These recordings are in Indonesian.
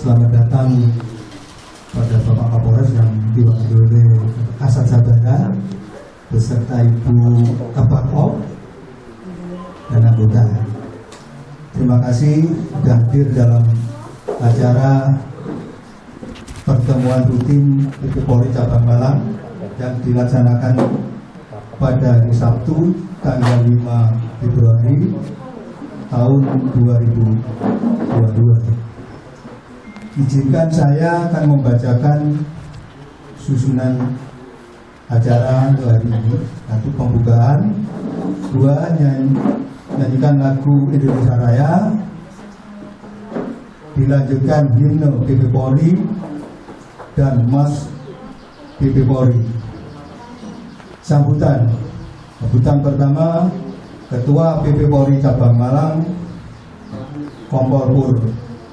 Selamat datang pada Bapak Kapolres yang diwakili oleh Kasat Sabara beserta Ibu Kabak-Op dan anggota. Terima kasih sudah hadir dalam acara pertemuan rutin PP Polri Cabang Malang yang dilaksanakan pada hari Sabtu tanggal 5 Februari tahun 2022. Izinkan saya akan membacakan susunan acara untuk hari ini. Satu, pembukaan. Dua, nyanyikan lagu Indonesia Raya. Dilanjutkan himne PP Polri dan Mas PP Polri. Sambutan pertama, Ketua PP Polri Cabang Malang Kompol Pur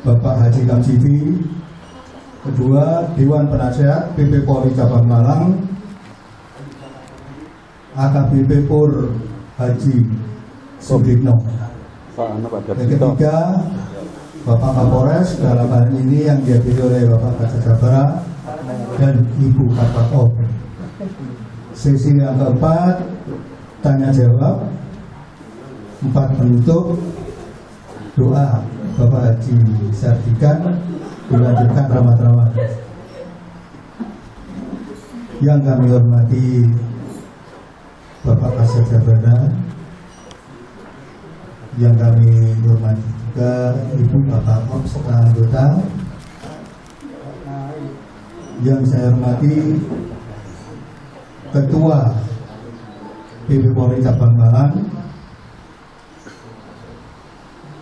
Bapak Haji Kamsifi. Kedua, Dewan Penasehat PP Polri Cabang Malang AKBP Pur Haji Sudikno. Yang ketiga, Bapak Kapolres, dalam hal ini yang dihadiri oleh Bapak Kasat Sabara dan Ibu Kabak-Op. Sesi yang keempat, tanya jawab. 4, penutup. Doa Bapak Haji Sardikan, dilanjutkan ramah-ramah. Yang kami hormati Bapak Kasat Sabara, yang kami hormati juga Ibu Kabak-Op serta anggota. Yang saya hormati Ketua PP Polri Cabang Malang,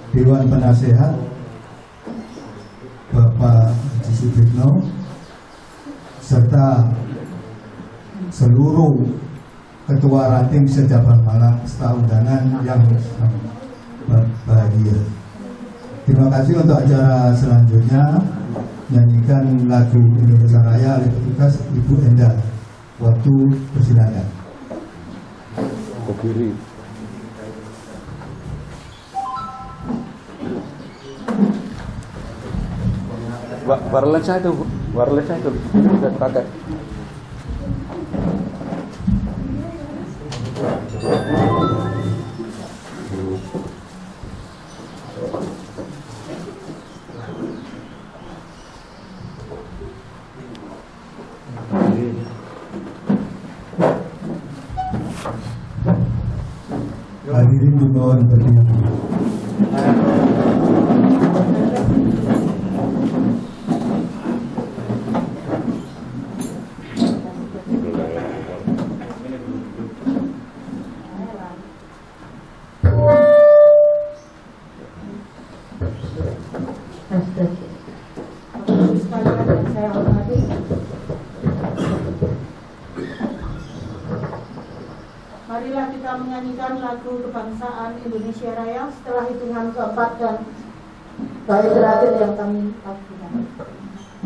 Dewan Penasehat Bapak Haji Sudikno, serta seluruh Ketua Ranting se-Cabang Malang serta undangan yang bahagia. Terima kasih. Untuk acara selanjutnya, nyanyikan lagu Indonesia Raya oleh petugas Ibu Enda. Waktu persilakan. Ke kiri. Wireless itu sudah pakai. Hadirin dimohon berdiri. Marilah kita menyanyikan lagu kebangsaan Indonesia Raya setelah hitungan keempat dan baik terakhir yang kami lakukan.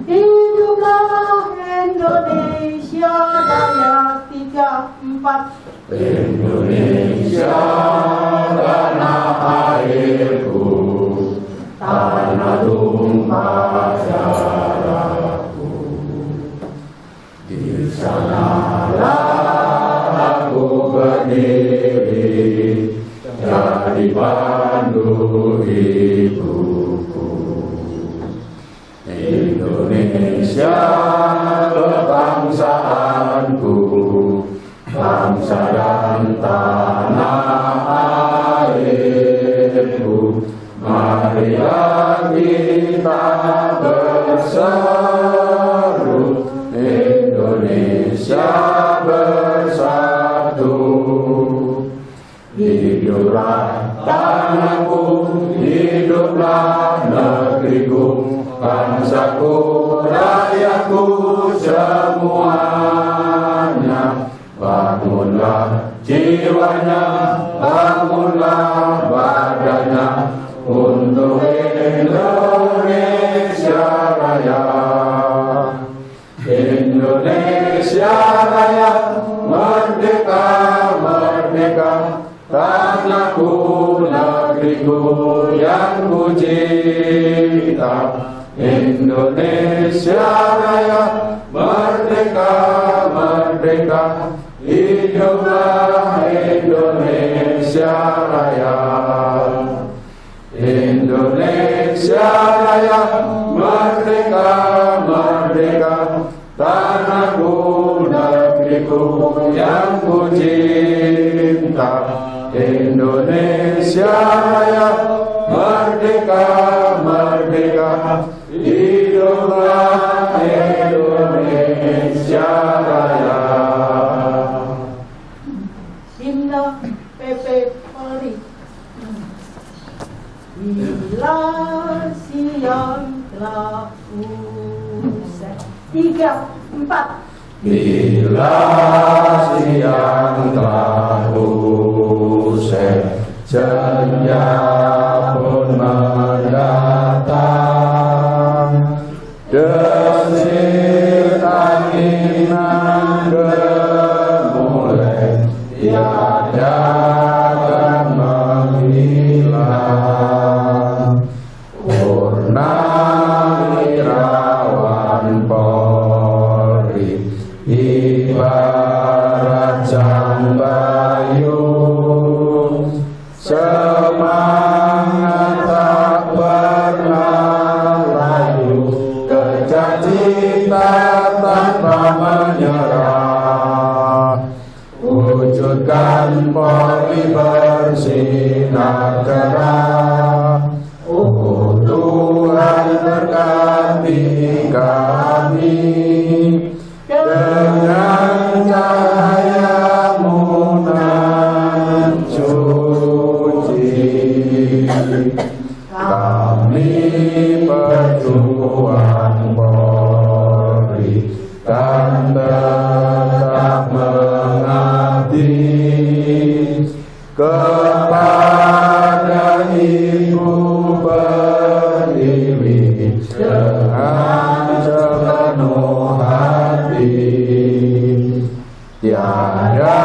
Hiduplah Indonesia Raya 3, 4. Indonesia tanah airku, tanah tumpah darahku. Di sanalah aku berdiri, jadi pandu hidupku. Indonesia kebangsaanku, bangsa dan tanah airku. Marilah kita berseru, Indonesia bersatu. Hiduplah tanahku, hiduplah negeriku, bangsaku, rakyatku semuanya. Bangunlah jiwanya, bangunlah badannya untuk Indonesia Raya. Indonesia Raya, merdeka, merdeka, tanahku, negeriku yang ku cinta. Indonesia Raya, merdeka, merdeka, hiduplah Indonesia Raya. Indonesia Raya, merdeka, merdeka, tanahku, negeriku yang ku cinta. Indonesia Raya, merdeka, merdeka, hiduplah Indonesia Raya. Himne PP Polri. Bila siang telah usai. 3, 4. Bila siang telah usai, senja pun mendatang, desir angin gemulai, tiada akan menghilang. Purnawirawan Polri ibarat sang bayu, semangat tak pernah layu, kejar cita tanpa menyerah. Wujudkan Polri bersinar cerah. Oh Tuhan, berkati kami dengan cahaya-Mu nan suci. Kami pejuang Polri kan tetap mengabdi kepada Ibu Pertiwi dengan sepenuh hati. Tiada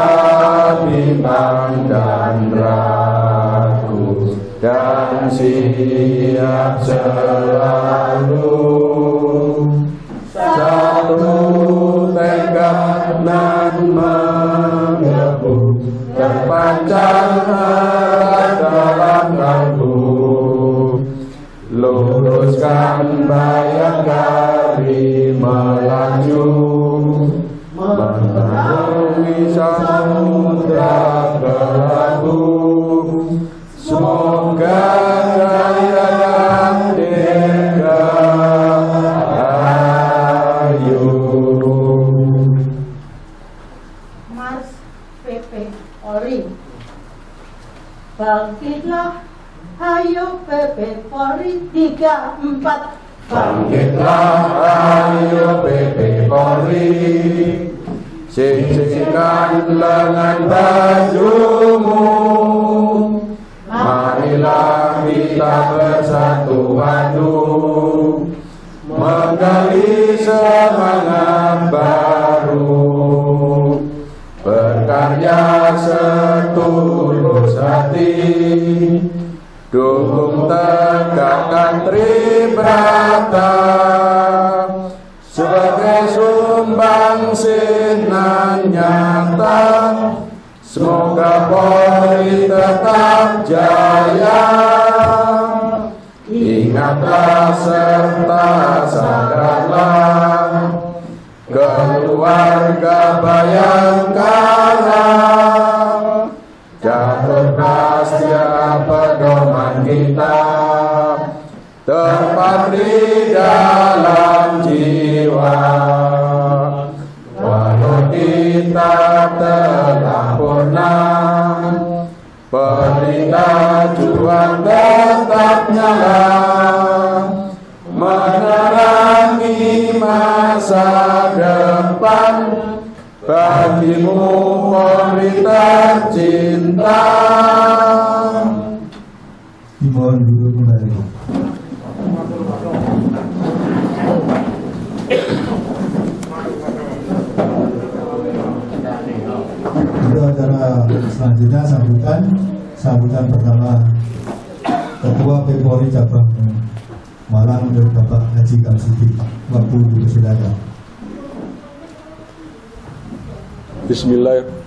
bimbang dan ragu, dan siap selalu. Satu tekad nan menggebu, terpancar dalam kalbu. Luruskan Bayangkari melaju, menerangi samudra kelabu. Semoga jaya dan dirgahayu. Mars PP Polri. Bangkitlah, hayo PP Polri. 3, 4. Bangkitlah, ayo PP Polri, singsingkan lengan bajumu. Marilah kita bersatu padu, menggali semangat baru, berkarya setulus hati, dukung tegakkan Tribrata sebagai sumbangsih nan nyata. Semoga Polri tetap jaya. Ingatlah serta sadarlah, keluarga Bayangkara, jatuhlah setiap pedoman kita, terpatri dalam jiwa. Walau kita telah purna, pelita juang tetap nyala, menerangi masa depan bagimu Polri tercinta. Dimohon duduk kembali. Untuk acara selanjutnya sambutan pertama Ketua Polri Cabang Malang menurut Bapak Haji Kamsudi. Waktu dipersilakan. Bismillahirrahmanirrahim.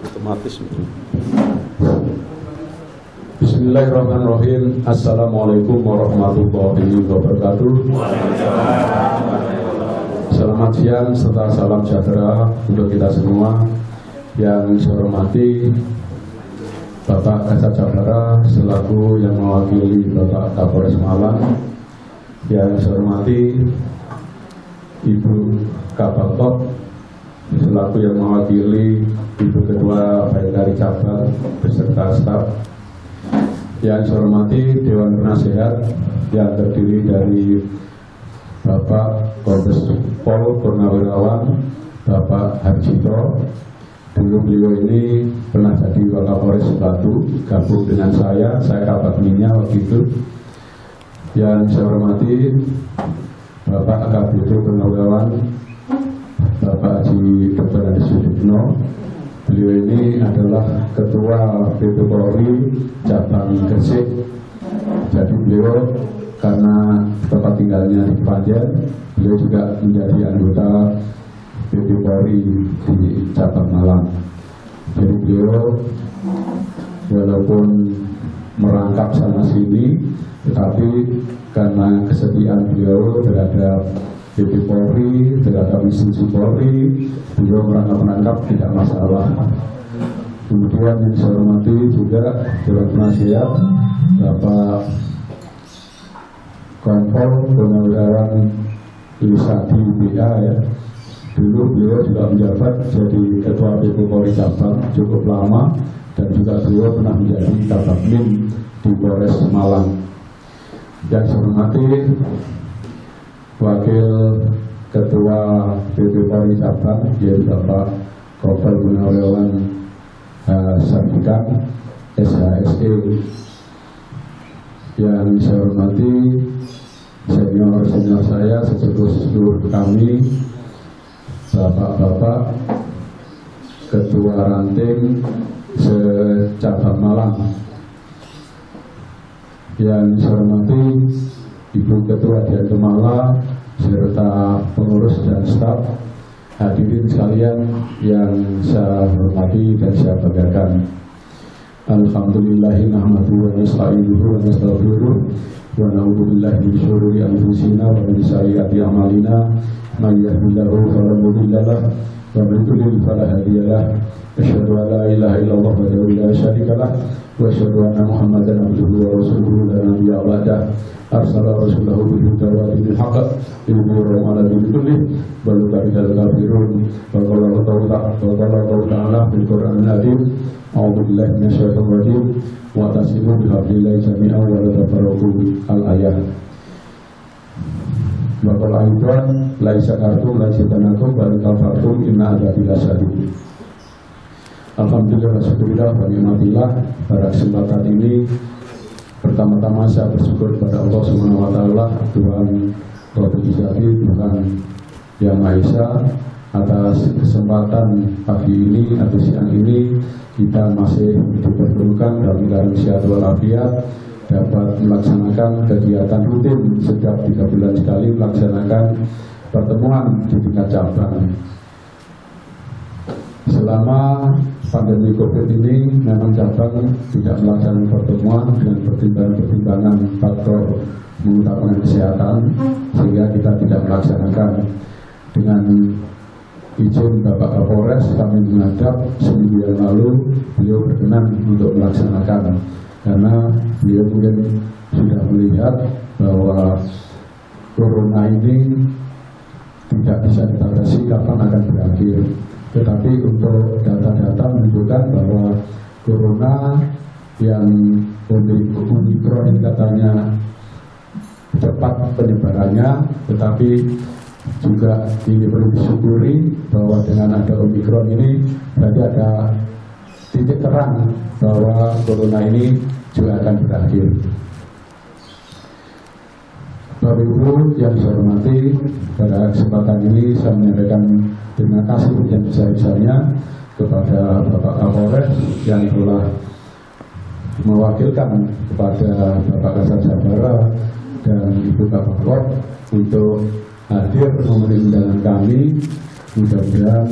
Otomatis itu. Bismillahirrahmanirrahim. Assalamualaikum warahmatullahi wabarakatuh. Selamat siang serta salam sejahtera untuk kita semua. Yang saya hormati Bapak Kasat Jabara selaku yang mewakili Bapak Kapolres Malang. Yang saya hormati Ibu Kabangkop selaku yang mewakili Ibu Ketua Bayangkari Cabang beserta staf. Yang saya hormati Dewan Penasehat yang terdiri dari Bapak Kombes Pol Purnawirawan, Bapak Harjito. Dulu beliau ini pernah jadi Wakapolres Batu, gabung dengan saya Kabak Minya waktu itu. Yang saya hormati Bapak AKBP Purnawirawan, Bapak Haji Dr. Andi Sudipno. Beliau ini adalah Ketua BP Polri Cabang Gresik. Jadi beliau karena tempat tinggalnya di Panjen, beliau juga menjadi anggota BP Polri di Cabang Malang. Jadi beliau walaupun merangkap sana sini, tetapi karena kesetiaan beliau terhadap BP Polri, terhadap institusi Polri, beliau merangkap tidak masalah. Kemudian yang saya hormati juga Dewan Penasehat Bapak Kompol Purnawirawan Lisadi BA ya. Dulu beliau juga menjabat jadi Ketua BP Polri Cabang cukup lama, dan juga beliau pernah menjadi Kabagmin di Polres Malang. Yang saya hormati Wakil Ketua BP Polri Cabang yaitu Bapak Kompol Purnawirawan Sardikan SHSE. Yang saya hormati senior saya seluruh kami, bapak-bapak Ketua Ranting se-Cabang Malang. Yang saya hormati Ibu Ketua Dian Kemala serta pengurus dan staf, hadirin sekalian yang saya hormati dan saya banggakan. Alhamdulillahi nahmaduhu wa nasta'inuhu wa nastaghfiruh wa na'udzu billahi min syururi anfusina wa min sayyiati a'malina may yahdihillahu fala mudilla lahu wa man yudlil fala hadiya lahu. Asyhadu an la ilaha illallah wahdahu la syarika lahu wa asyhadu anna Muhammadan abduhu wa rasuluhu la nabiyya ba'dahu. Arsala rasulahu bil huda wa dinil haqq liyudhhirahu 'ala dini kullih wa law karihal kafirun. Wa qala ta'ala fil Qur'anil 'azim a'udzu billahi minasyaitonir rajim wa tasimu bihablillahi jami'an wa la tafarraqu al-ayat. Wa qala aidan la syakartum la syakanakum bal kafartum inna adzabi lasyadid. Alhamdulillah wa syukurillah wa ni'matillah. Pada kesempatan ini pertama-tama saya bersyukur kepada Allah Subhanahu wa taala, Tuhan Rabbul Izzati, Tuhan Yang Maha Esa, atas kesempatan pagi ini atau siang ini kita masih dipertemukan dalam keadaan sehat walafiat, dapat melaksanakan kegiatan rutin setiap 3 bulan sekali, melaksanakan pertemuan di tingkat cabang. Selama pandemi COVID ini memang cabang tidak melaksanakan pertemuan dengan pertimbangan faktor mengutamakan kesehatan, sehingga kita tidak melaksanakan. Dengan izin Bapak Kapolres, kami menghadap seminggu yang lalu beliau berkenan untuk melaksanakan, karena beliau mungkin sudah melihat bahwa corona ini tidak bisa dibatasi kapan akan berakhir. Tetapi untuk data-data menunjukkan bahwa corona yang Omikron ini katanya cepat penyebarannya, tetapi juga ini perlu disyukuri bahwa dengan ada Omikron ini berarti ada titik terang bahwa corona ini juga akan berakhir. Bapak Ibu yang saya hormati, pada kesempatan ini saya menyampaikan terima kasih yang besar-besarnya kepada Bapak Kapolres yang telah mewakilkan kepada Bapak Kasat Sabara dan Ibu Kapolres untuk hadir memenuhi undangan kami. Mudah-mudahan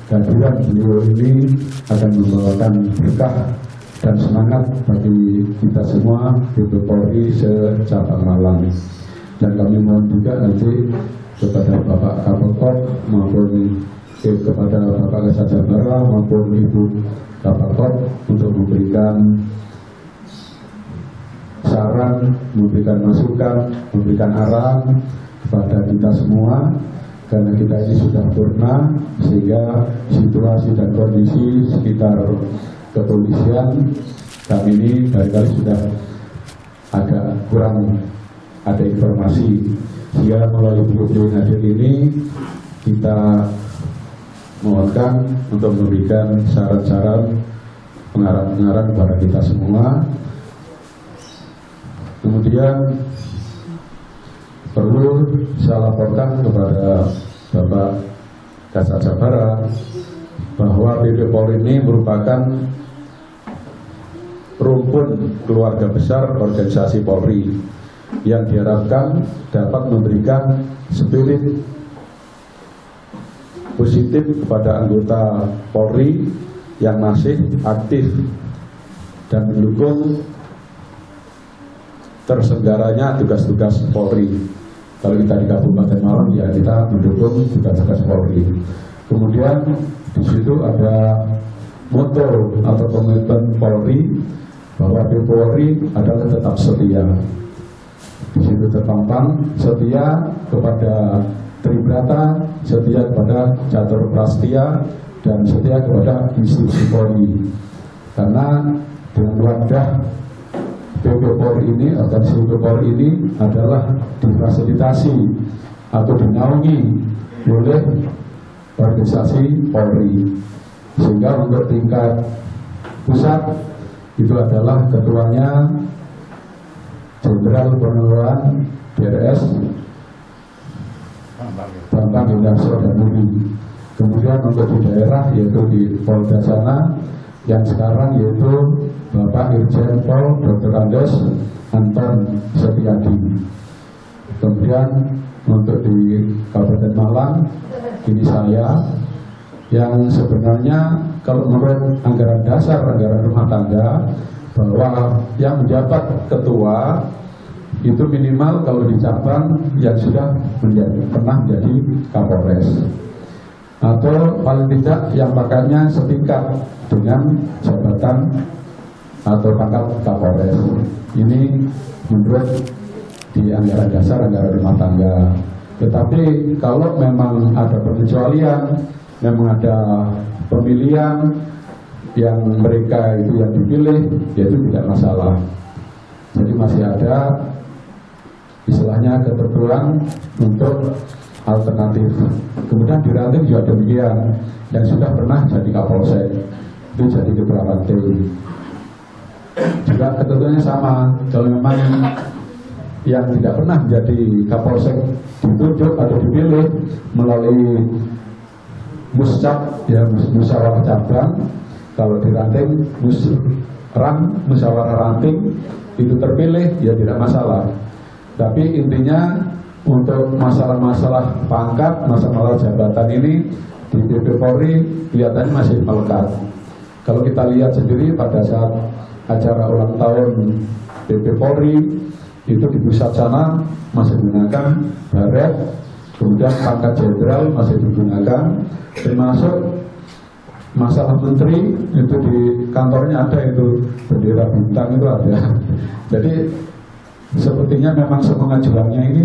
kehadiran beliau ini akan membawakan berkah dan semangat bagi kita semua di Polri se-Cabang Malang. Dan kami mohon juga nanti kepada Bapak Kapolres maupun kepada Bapak Kasat Sabara maupun Ibu Kapolres untuk memberikan saran, memberikan masukan, memberikan arahan kepada kita semua, karena kita ini sudah purna, sehingga situasi dan kondisi sekitar kepolisian kami ini barangkali sudah agak kurang ada informasi, sehingga melalui beliau hadir ini kita mohonkan untuk memberikan saran-saran, pengarah-pengarah kepada kita semua. Kemudian perlu saya laporkan kepada Bapak Kasat Sabara bahwa BP Polri ini merupakan rumpun keluarga besar organisasi Polri yang diharapkan dapat memberikan spirit positif kepada anggota Polri yang masih aktif dan mendukung terselenggaranya tugas-tugas Polri. Kalau kita di Kabupaten Malang, ya kita mendukung tugas-tugas Polri. Kemudian di situ ada moto atau komitmen Polri bahwa Polri adalah tetap setia. Di situ terpampang setia kepada Tribrata, setia kepada Catur Prastia, dan setia kepada institusi Polri. Karena dengan wadah BP Polri ini, organisasi BP Polri ini adalah difasilitasi atau dinaungi oleh organisasi Polri, sehingga untuk tingkat pusat itu adalah ketuanya Jenderal Purnawirawan DRS Bambang Hendasro Danuri. Kemudian untuk di daerah yaitu di Polda sana yang sekarang yaitu Bapak Irjen Pol Dr. Andes Anton Setiadi. Kemudian untuk di Kabupaten Malang ini saya, yang sebenarnya kalau menurut anggaran dasar, anggaran rumah tangga, bahwa yang menjabat ketua itu minimal kalau di cabang yang sudah pernah menjadi Kapolres, atau paling tidak yang pangkatnya setingkat dengan jabatan atau pangkat Kapolres. Ini menurut di anggaran dasar, anggaran rumah tangga. Tetapi kalau memang ada pengecualian, memang ada pemilihan yang mereka itu yang dipilih, yaitu tidak masalah. Jadi masih ada istilahnya ketentuan untuk alternatif. Kemudian di ranting juga demikian, yang sudah pernah jadi Kapolsek itu jadi ketua ranting. Juga ketentuannya sama. Kalau memang yang tidak pernah menjadi Kapolsek ditunjuk atau dipilih melalui muscap, ya musyawarah cabang. Kalau di ranting musyawarah ranting itu terpilih, ya tidak masalah. Tapi intinya untuk masalah-masalah pangkat, masalah jabatan ini di BP Polri kelihatannya masih melekat. Kalau kita lihat sendiri pada saat acara ulang tahun BP Polri itu di pusat sana masih menggunakan baret, kemudian pangkat jenderal masih digunakan, termasuk masalah menteri itu di kantornya ada itu bendera bintang itu ada. Jadi sepertinya memang semangat juangnya ini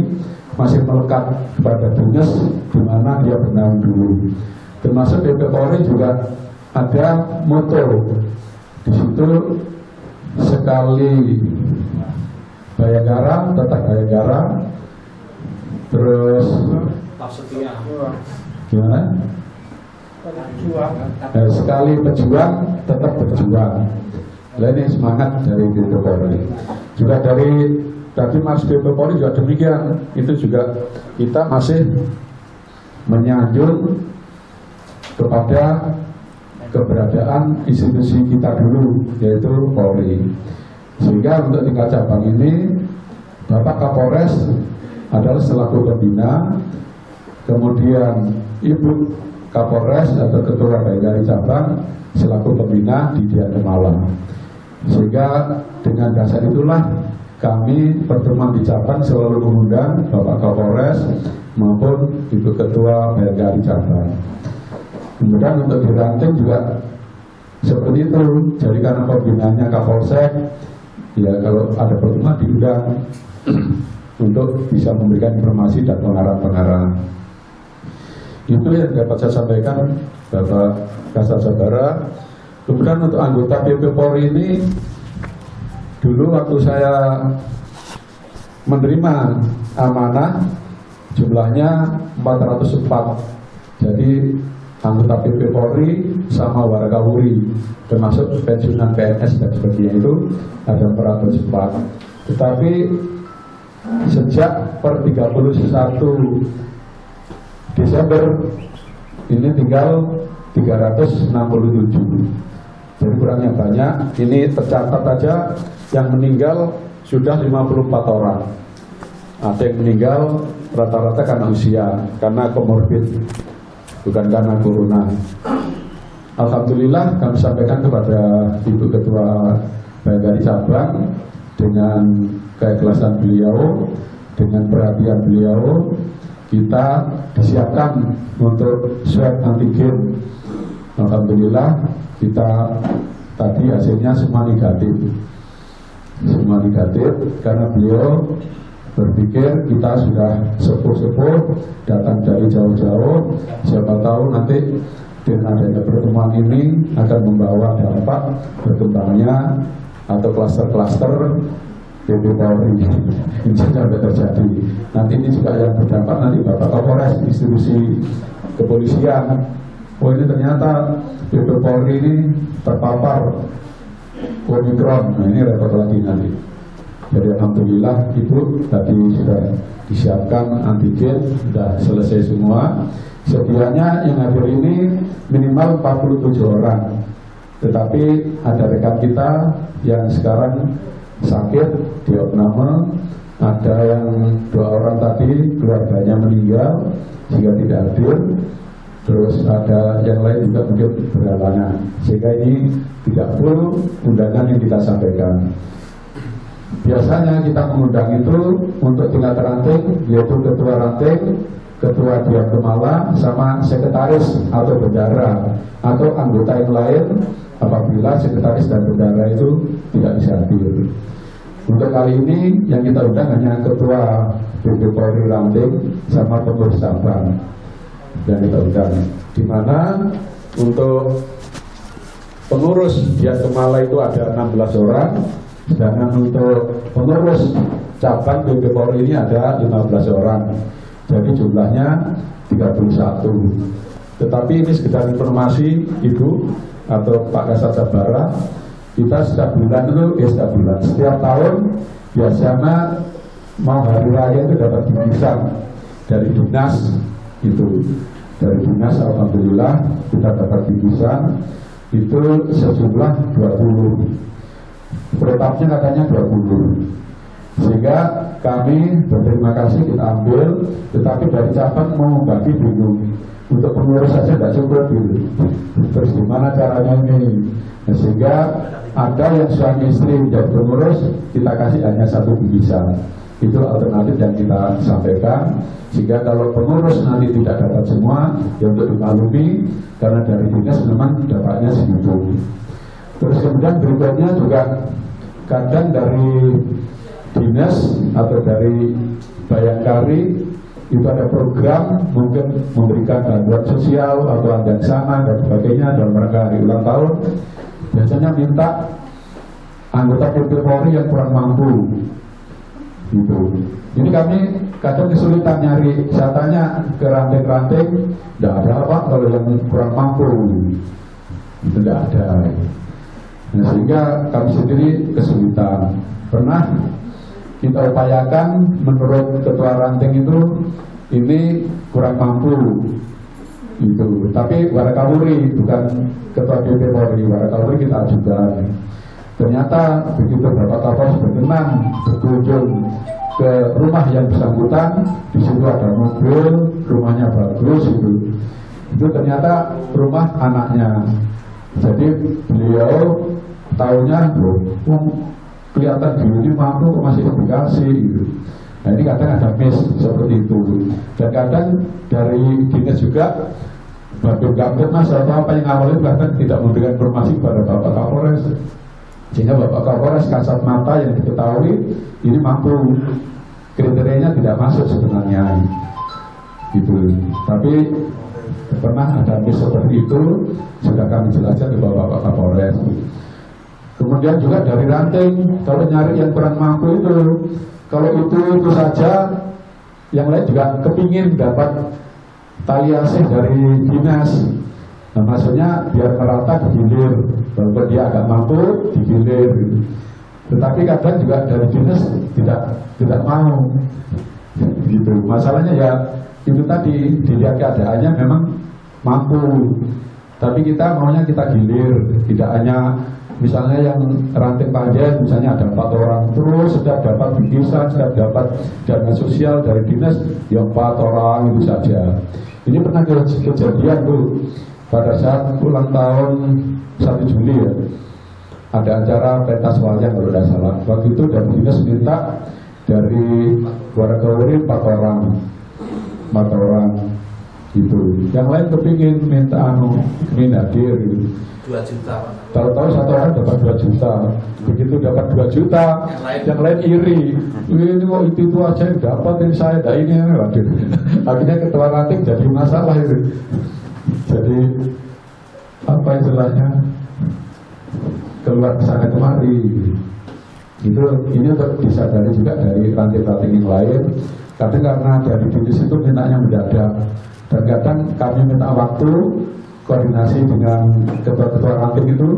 masih melekat kepada dinas di mana dia bernaung dulu. Termasuk BP Polri juga ada moto di situ, sekali Bayangkara tetap Bayangkara, terus gimana? Sekali pejuang tetap berjuang. Nah, ini semangat dari BP Polri. Juga dari tadi Mas BP Polri juga demikian. Itu juga kita masih menyanjung kepada keberadaan institusi kita dulu, yaitu Polri. Sehingga untuk tingkat cabang ini Bapak Kapolres adalah selaku pembina, kemudian Ibu Kapolres atau Ketua Bayangkari Cabang selaku pembina di Dian Temala. Sehingga dengan dasar itulah kami pertemuan di cabang selalu mengundang Bapak Kapolres maupun Ibu Ketua Bayangkari Cabang. Kemudian untuk di ranting juga seperti itu. Jadi karena pembinaannya Kapolsek, ya kalau ada pertemuan diundang untuk bisa memberikan informasi dan pengarahan-pengarahan. Itu yang dapat saya sampaikan Bapak Kasat Sabara. Kemudian untuk anggota BP Polri ini, dulu waktu saya menerima amanah jumlahnya 404. Jadi anggota BP Polri sama warga Wuri, termasuk pensiunan PNS dan sebagainya itu ada 404. Tetapi sejak per 31 Desember ini tinggal 367. Jadi kurangnya banyak. Ini tercatat aja yang meninggal sudah 54 orang. Ada yang meninggal rata-rata karena usia, karena komorbid, bukan karena corona. Alhamdulillah kami sampaikan kepada Ibu Ketua Bayangkari Cabang dengan keikhlasan beliau, dengan perhatian beliau, kita disiapkan untuk swab antigen. Alhamdulillah kita tadi hasilnya semua negatif. Semua negatif karena beliau berpikir kita sudah sepuh-sepuh, datang dari jauh-jauh, siapa tahu nanti dengan adanya pertemuan ini akan membawa dampak berkembangnya atau klaster-klaster BP Polri. Ini sudah terjadi. Nanti ini juga yang berdampak nanti Bapak Kapolres, institusi kepolisian. Oh ini ternyata BP Polri ini terpapar Omikron. Nah ini repot lagi nanti. Jadi alhamdulillah Ibu tadi sudah disiapkan antigen, sudah selesai semua. Sedianya yang hadir ini minimal 47 orang. Tetapi ada rekan kita yang sekarang sakit di opname, ada yang 2 orang tadi keluarganya meninggal sehingga tidak hadir. Terus ada yang lain juga mungkin berhalangan. Sehingga ini tidak full undangan yang kita sampaikan. Biasanya kita mengundang itu untuk tingkat ranting, yaitu ketua ranting, ketua Dian Temala, sama sekretaris atau bendara atau anggota yang lain apabila sekretaris dan bendara itu tidak bisa hadir. Untuk kali ini yang kita undang hanya ketua BP Polri ranting sama pengurus cabang dan kita undang. Di mana untuk pengurus Dian Temala itu ada 16 orang. Sedangkan untuk pengurus cabang BP Polri ini ada 15 orang. Jadi jumlahnya 31. Tetapi ini sekedar informasi Ibu atau Pak Kasat Sabara, kita setiap bulan setiap tahun biasanya mau hari raya itu dapat bingkisan dari dinas itu. Dari dinas alhamdulillah kita dapat bingkisan itu sejumlah 20. Protapnya katanya 20. Sehingga kami berterima kasih kita ambil, tetapi dari cabang mau bagi bingung. Untuk pengurus saja tidak cukup gitu. Terus gimana caranya ini? Nah, sehingga ada yang suami istri dan pengurus kita kasih hanya 1 bingkisan. Itu alternatif yang kita sampaikan. Sehingga kalau pengurus nanti tidak dapat semua, ya untuk dimaklumi karena dari dinas memang dapatnya segitu. Terus kemudian berikutnya juga kadang dari dinas atau dari Bayangkari itu ada program mungkin memberikan bantuan sosial atau ada sana dan sebagainya dalam rangka hari ulang tahun. Biasanya minta anggota BP Polri yang kurang mampu gitu. Jadi kami kadang kesulitan nyari, saya tanya ke ranting-ranting, tidak ada apa kalau yang kurang mampu, itu tidak ada. Nah, sehingga kami sendiri kesulitan. Pernah kita upayakan menurut ketua ranting itu ini kurang mampu itu. Tapi Warakawuri bukan ketua DP Polri, Warakawuri kita ajukan. Ternyata begitu Bapak Kapolres berkenan berkunjung ke rumah yang bersangkutan, di situ ada mobil, rumahnya bagus itu ternyata rumah anaknya. Jadi beliau tahunya loh, kelihatan diri mampu masih dikasih gitu. Nah ini kadang ada miss seperti itu. Dan kadang dari dinas juga Bapak Mas atau apa yang awalnya bahkan tidak memberikan informasi kepada Bapak Kapolres, sehingga Bapak Kapolres kasat mata yang diketahui ini mampu, kriterianya tidak masuk sebenarnya gitu. Tapi pernah ada miss seperti itu, sudah kami jelaskan ke Bapak Kapolres. Kemudian juga dari ranting, kalau nyari yang kurang mampu itu, kalau itu saja, yang lain juga kepingin dapat tali asih dari dinas. Nah maksudnya biar merata digilir, walaupun dia agak mampu digilir gitu. Tetapi kadang juga dari dinas tidak mau gitu. Masalahnya ya itu tadi, dilihat keadaannya memang mampu, tapi kita maunya kita gilir, tidak hanya misalnya yang ranting panjang misalnya ada 4 orang, terus setiap dapat bingkisan, setiap dapat dana sosial dari dinas yang 4 orang itu saja. Ini pernah kejadian tuh pada saat ulang tahun 1 Juli ya, ada acara pentas wayang kalau tidak salah. Waktu itu dari dinas minta dari Warakawuri 4 orang gitu. Yang lain kepingin minta ingin hadir gitu. 2 juta. Tahu-tahu 1 orang dapat 2 juta. Begitu dapat 2 juta, yang lain iri. Ini kok itu aja yang dapat, yang saya tidak ini. Waduh. Akhirnya ketua ranting jadi masalah itu. Jadi apa istilahnya, keluar kesana kemari. Itu ini untuk disadari juga dari ranting-ranting yang lain. Kadang karena dari dinas itu mintanya mendadak, dan kadang kami minta waktu koordinasi dengan ketua-ketua ranting itu,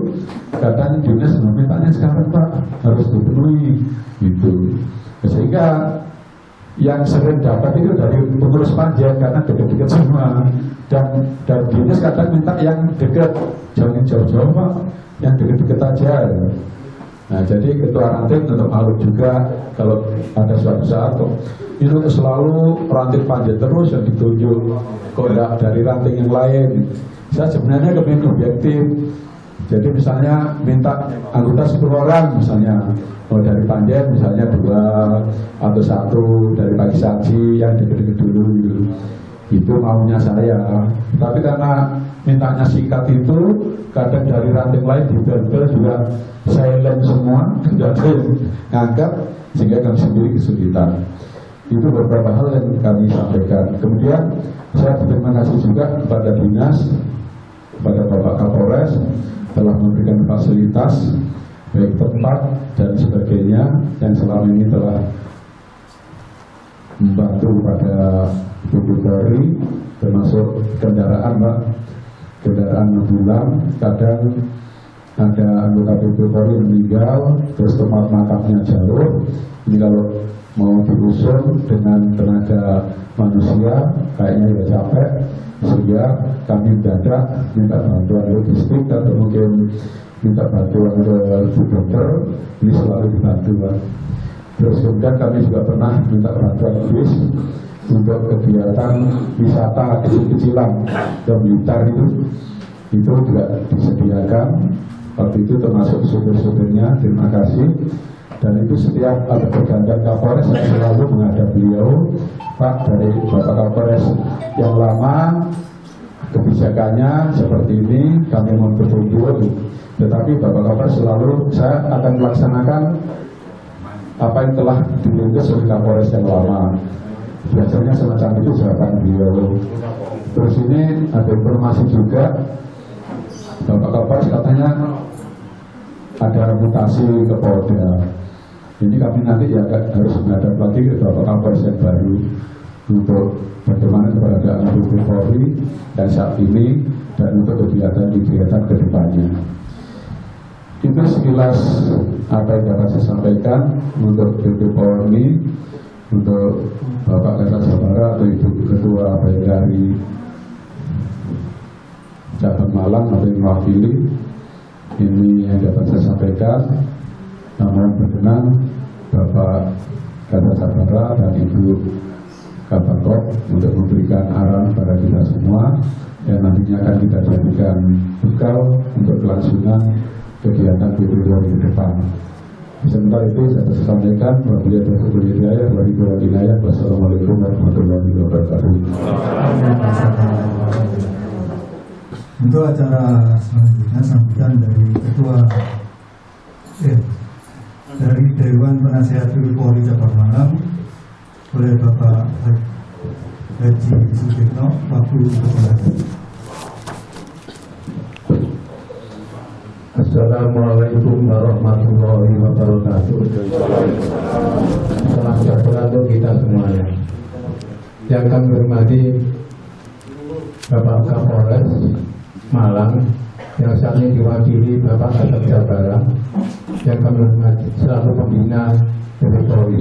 kadang dinas mintanya sekarang Pak harus dipenuhi gitu. Sehingga yang sering dapat itu dari pengurus panjang karena dekat-dekat semua, dan dari dinas kadang minta yang dekat, jangan jauh-jauh Pak, yang dekat-dekat aja ya. Nah jadi ketua ranting untuk malu juga kalau ada suatu saat kok itu selalu ranting panjang terus yang ditunjuk, kok tidak dari ranting yang lain. Saya sebenarnya kepingin objektif. Jadi misalnya minta anggota 10 orang misalnya, dari panjang misalnya 2 atau 1 dari pagi saji yang deket-deket dulu gitu. Itu maunya saya. Tapi karena mintanya singkat itu, kadang dari ranting lain dibel-bel juga silent semua, tidak ada yang ngangkat, sehingga kami sendiri kesulitan. Itu beberapa hal yang kami sampaikan. Kemudian saya berterima kasih juga kepada dinas, kepada Bapak Kapolres telah memberikan fasilitas baik tempat dan sebagainya yang selama ini telah membantu pada Ibu Polri, termasuk kendaraan Pak, kendaraan ambulan. Kadang ada anggota Ibu Polri meninggal, terus tempat makamnya jauh. Ini kalau mau diusung dengan tenaga manusia kayaknya ya capek, sehingga kami mendadak minta bantuan logistik atau mungkin minta bantuan ke dokter. Ini selalu dibantu Pak. Terus kemudian kami juga pernah minta bantuan bis untuk kegiatan wisata kecil-kecilan ke Blitar itu juga disediakan. Waktu itu termasuk supir-supirnya, terima kasih. Dan itu setiap ada pergantian Kapolres saya selalu menghadap beliau, Pak, dari Bapak Kapolres yang lama kebijakannya seperti ini, kami mohon petunjuk. Tetapi Bapak Kapolres selalu saya akan melaksanakan apa yang telah dirintis oleh Kapolres yang lama. Biasanya semacam itu jawaban beliau. Terus ini ada informasi juga, Bapak Kapolres katanya ada mutasi ke Polda. Ini kami nanti ya harus menghadap lagi ke Bapak Kapolres yang baru untuk bagaimana keberadaan Ibu Polri dan saat ini dan untuk kegiatan ke depannya. Itu sekilas apa yang dapat saya sampaikan untuk BP Polri, untuk Bapak Kasat Sabara atau Ibu Ketua Bayangkari Cabang Malang atau yang mewakili. Ini yang dapat saya sampaikan. Namun berkenan Bapak Kasat Sabara dan Ibu Kabakop untuk memberikan arahan pada kita semua yang nantinya akan kita jadikan bekal untuk kelangsungan kegiatan BP Polri ke depan. Sementara itu saya sampaikan wabillahi taufiq wal hidayah. Wassalamualaikum warahmatullahi wabarakatuh. Untuk acara selanjutnya sambutan dari Ketua dari Dewan Penasehat Polri Cabang Malang oleh Bapak Haji Sutikno. Waktu dipersilakan. Assalamualaikum warahmatullahi wabarakatuh. Salam sejahtera untuk kita semuanya. Yang kami hormati Bapak Kapolres Malang, yang saat ini diwakili Bapak Kasat Sabara, yang kami hormati selaku pembina BP Polri,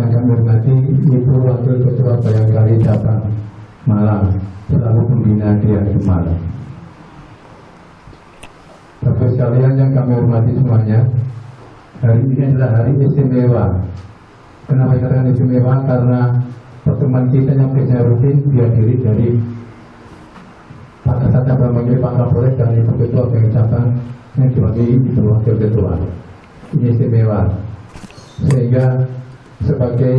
yang kami hormati Ibu Wakil Ketua Bayangkari Cabang Malang, selaku pembina DAI Malang. Bapak sekalian yang kami hormati semuanya, hari ini adalah hari istimewa. Kenapa dikatakan istimewa? Karena pertemuan kita yang biasanya rutin dihadiri dari Pak Kasat Cabang Malang, Pak Kapolres dan Ibu Ketua Bayangkari Cabang yang diwakili Ibu Wakil Ketua. Ini istimewa, sehingga sebagai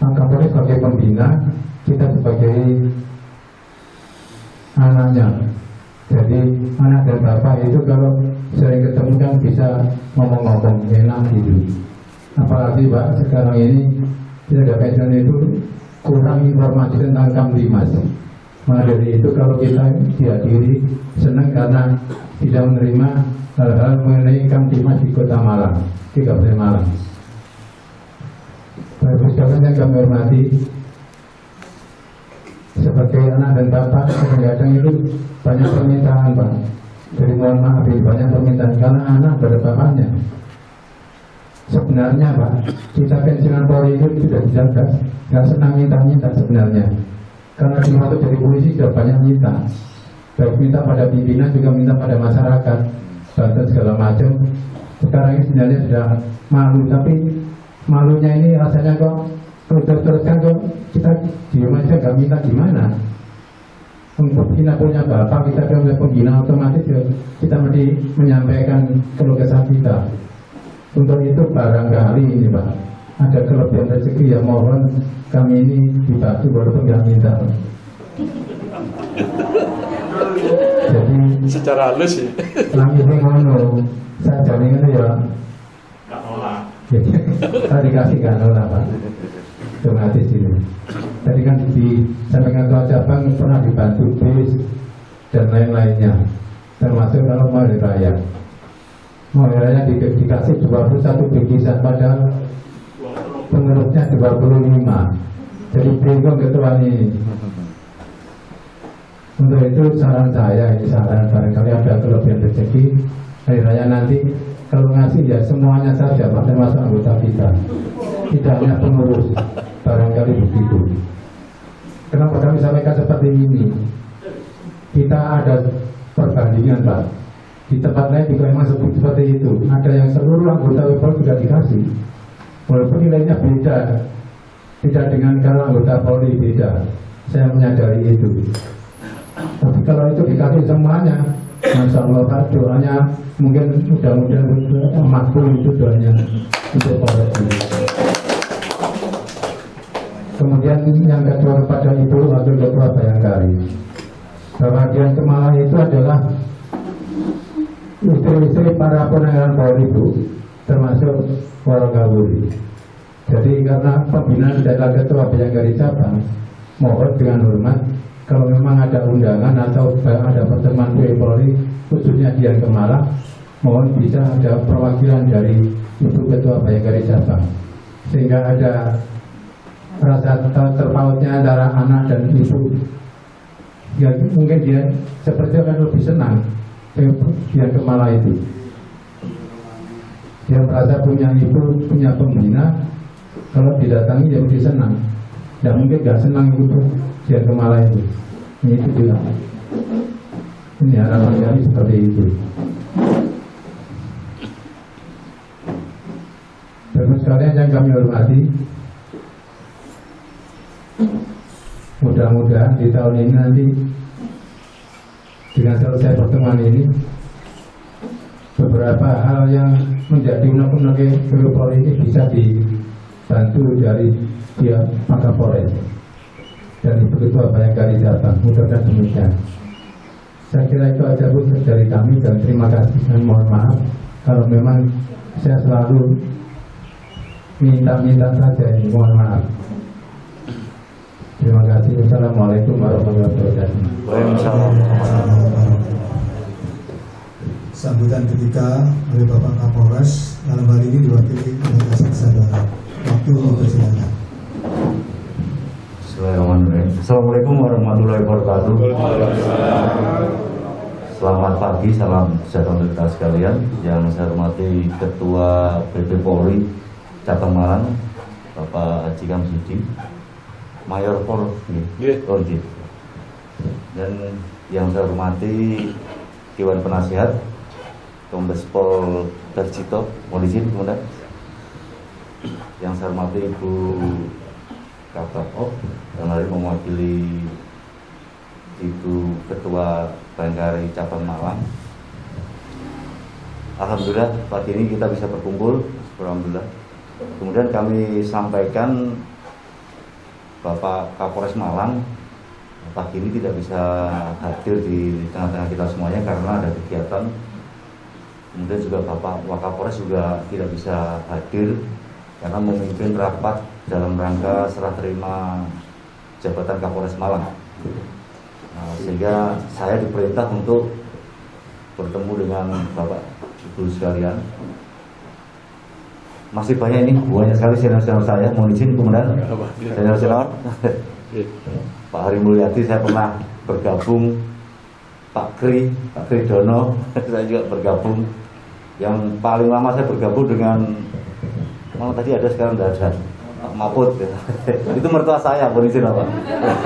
Pak Kapolres sebagai pembina, kita sebagai anaknya. Jadi anak dan bapak itu kalau sering ketemu kan bisa ngomong-ngomong enak gitu. Apalagi Pak sekarang ini tidak pensiun itu kurang informasi tentang Kamtimas. Maka dari itu kalau kita dihadiri senang karena tidak menerima hal-hal mengenai Kamtimas di Kota Malang, di Kabupaten Malang. Bapak sekalian yang kami hormati, sebagai anak dan bapak kadang-kadang itu banyak permintaan Pak. Jadi mohon maaf banyak permintaan karena anak pada bapaknya. Sebenarnya Pak, kita pensiunan Polri itu tidak dijaga, nggak senang minta-minta sebenarnya. Karena di waktu jadi polisi sudah banyak minta, baik minta pada pimpinan juga minta pada masyarakat, bantuan segala macam. Sekarang ini sebenarnya sudah malu, tapi malunya ini rasanya kok terus-teruskan kok kita diem aja nggak minta gimana. Untuk kita punya bapak, kita punya pembina, otomatis ya kita mesti menyampaikan keluh kesah kita. Untuk itu barangkali ini Pak, ada kelebihan rezeki yang mohon kami ini dibantu walaupun nggak minta. Jadi secara halus ya. Lagi ini ngono, saya jamin itu ya. Gak nolak. Saya dikasih gak nolak Pak. Otomatis ini. Tadi kan disampaikan Ketua Cabang pernah dibantu bis dan lain-lainnya, termasuk kalau mau hari raya. Mau hari raya dikasih 21 bingkisan padahal pengurusnya 25. Jadi bingung ketua ini. Untuk itu saran saya, ini saran barangkali ada kelebihan rezeki hari raya nanti kalau ngasih ya semuanya saja Pak, termasuk anggota kita, tidak hanya pengurus, barangkali begitu. Kenapa kami sampaikan seperti ini? Kita ada perbandingan Pak, di tempat lain juga memang seperti itu. Ada yang seluruh anggota Polri juga dikasih, walaupun nilainya beda, tidak dengan kalau anggota Polri beda. Saya menyadari itu. Tapi kalau itu dikasih semuanya, Masya Allah Pak, doanya mungkin mudah-mudahan makbul itu doanya untuk Polres ini. Kemudian yang kedua kepada Ibu Wakil Ketua Bayangkari, bahwa Dian Kemala itu adalah istri-istri para penahanan Polri Bu, termasuk Warogawuri. Jadi karena pembinaan adalah Ketua Bayangkari Cabang, mohon dengan hormat kalau memang ada undangan atau ada pertemuan Polri khususnya Dian Kemala, mohon bisa ada perwakilan dari Ibu Ketua Bayangkari Cabang, sehingga ada rasa terpautnya antara anak dan ibu ya mungkin dia seperti akan lebih senang dia ke Malang itu. Dia merasa punya ibu, punya pembina, kalau didatangi dia lebih senang. Ya mungkin gak senang itu dia ke Malang itu. Ini itu juga. Ini harapan kami seperti itu. Terus sekalian yang kami hormati, mudah-mudahan di tahun ini nanti dengan selesai pertemuan ini, beberapa hal yang menjadi unek-unek Polri ini bisa dibantu dari pihak Pak Kapolres dan Ibu Ketua Bayangkari Jateng. Mudah-mudahan demikian. Saya kira itu aja Bu dari kami, dan terima kasih dan mohon maaf kalau memang saya selalu minta-minta saja, ini mohon maaf. Terima kasih. Wassalamualaikum warahmatullahi wabarakatuh. Waalaikumsalam. Sambutan ketiga oleh Bapak Kapolres, dalam hal ini diwakili oleh Kasat Saudara. Waktu dipersilakan. Bismillahirrahmanirrahim. Assalamualaikum warahmatullahi wabarakatuh. Selamat pagi, salam sejahtera untuk kita sekalian. Yang saya hormati Ketua PP Polri Cabang Malang, Bapak Haji Kamsudi, Mayor Polri, dan yang saya hormati Dewan Penasihat Kombes Pol Darjito, mohon izin kemudian. Yang saya hormati Ibu Kapolres yang hari mewakili Ibu Ketua Bayangkari Cabang Malang. Alhamdulillah pagi ini kita bisa berkumpul, alhamdulillah. Kemudian kami sampaikan Bapak Kapolres Malang pagi ini tidak bisa hadir di tengah-tengah kita semuanya karena ada kegiatan. Kemudian juga Bapak Wakapolres juga tidak bisa hadir karena memimpin rapat dalam rangka serah terima jabatan Kapolres Malang. Nah, sehingga saya diperintah untuk bertemu dengan Bapak Ibu sekalian. Masih banyak ini, banyak sekali senior-senior saya. Mohon izin kemudian senior-senior. Pak Hari Mulyadi saya pernah bergabung, Pak Kri Dono saya juga bergabung. Yang paling lama saya bergabung dengan tadi ada, sekarang tidak ada, Pak Maput ya. Itu mertua saya, mohon izin Pak.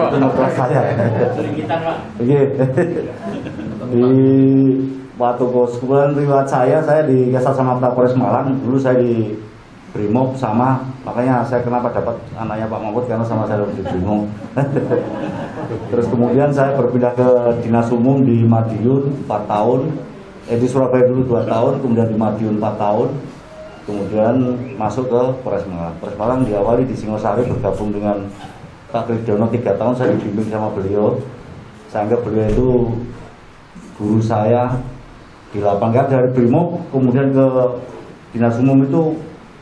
Itu mertua saya. Di waktu kemudian riwayat saya dikasih sama Kapolres Malang. Dulu saya di Brimob sama, makanya saya kenapa dapat anaknya Pak Mahfud karena sama saya di Brimob. Terus kemudian saya berpindah ke Dinas Umum di Madiun 4 tahun, di Surabaya dulu 2 tahun, kemudian di Madiun 4 tahun, kemudian masuk ke Polres Malang. Polres Malang diawali di Singosari, bergabung dengan Pak Kridono 3 tahun, saya dibimbing sama beliau. Saya anggap beliau itu guru saya di lapangan dari Brimob, kemudian ke Dinas Umum itu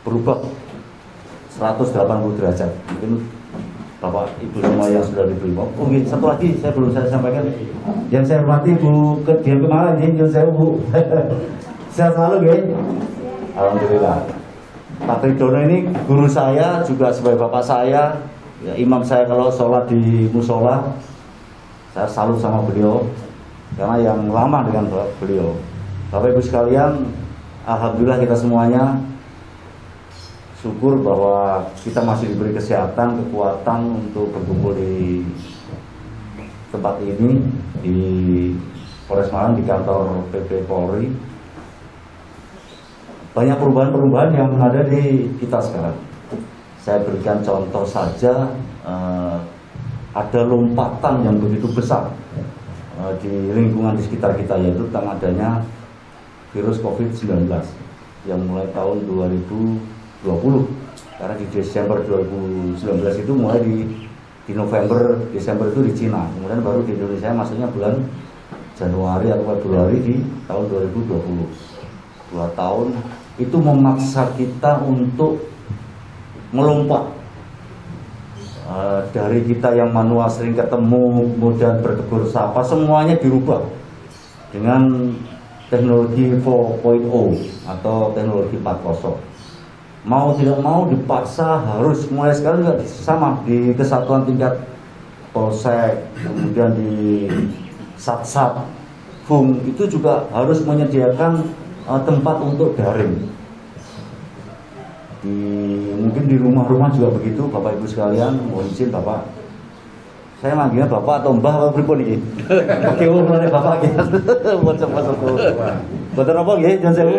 berubah 180 derajat. Mungkin Bapak Ibu semua yang sudah diberi. Mungkin satu lagi saya sampaikan, yang saya hormati Bu Dian Kemala, yang saya Bu sehat selalu ya. Alhamdulillah. Pak Tridono ini guru saya juga sebagai bapak saya, ya, imam saya kalau sholat di musola. Saya salut sama beliau karena yang lama dengan beliau. Bapak Ibu sekalian, alhamdulillah kita semuanya syukur bahwa kita masih diberi kesehatan, kekuatan untuk berkumpul di tempat ini di Polres Malang, di kantor PP Polri. Banyak perubahan-perubahan yang ada di kita sekarang. Saya berikan contoh saja, ada lompatan yang begitu besar di lingkungan di sekitar kita, yaitu tentang adanya virus COVID-19 yang mulai tahun 2020, karena di Desember 2019 itu mulai di November, Desember itu di Cina, kemudian baru di Indonesia masuknya bulan Januari atau Februari di tahun 2020. 2 tahun itu memaksa kita untuk melompat dari kita yang manual sering ketemu, kemudian bertegur sapa, semuanya dirubah dengan teknologi 4.0 atau teknologi 4.0. Mau tidak mau dipaksa harus mulai sekarang juga sama di kesatuan tingkat polsek, kemudian di sat-sat, FUM itu juga harus menyediakan tempat untuk daring. Mungkin di rumah-rumah juga begitu, Bapak Ibu sekalian. Mohon izin Bapak, saya manggilnya Bapak atau Mbah apa pripun iki? Oke, mulane Bapak iki. Bocah-bocah. Boten apa nggih, jan sewu.